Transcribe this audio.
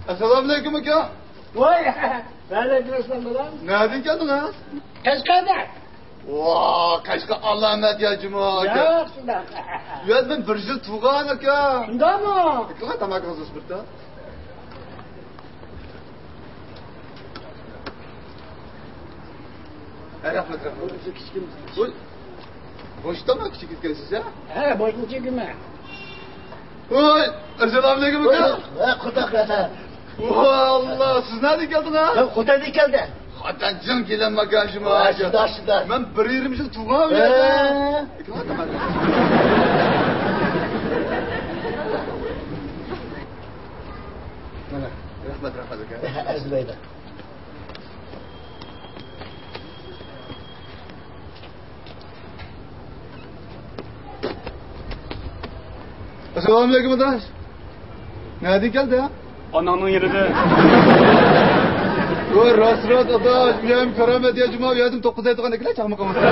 Assalomu alaykum aka. Voy, alaykum bilan. Nereden geldin ha? Qashqarda. Vaa, Qashqa alamet ya cuma aka. Yo'q, shunday. Yo, ben bir yil tug'an aka. Shundaymi? Qanaqa tamakasiz birda? Rahmat. Voy. Boştama küçük gitkensiz ha? Ha, boshqacha guma. Voy, assalomu alaykum aka. Ha, xudo xafa. Vallahi siz nereden geldin ha? Yo'q, xudodan keldi. Hatta can gelen bagajıma. Shunday. Ben 1.20 yıl tug'an ya. Qanaqa tamakasiz? Mana, rahmat aka. Azlaydi. Assalomu alaykum adash. Nereden geldi ha? Ananın yerinde. Voy, rost adash, bu ham karamat ya cuma, bu yerdim 9 ay tug'an ekan, chaqmoq qilmasdan.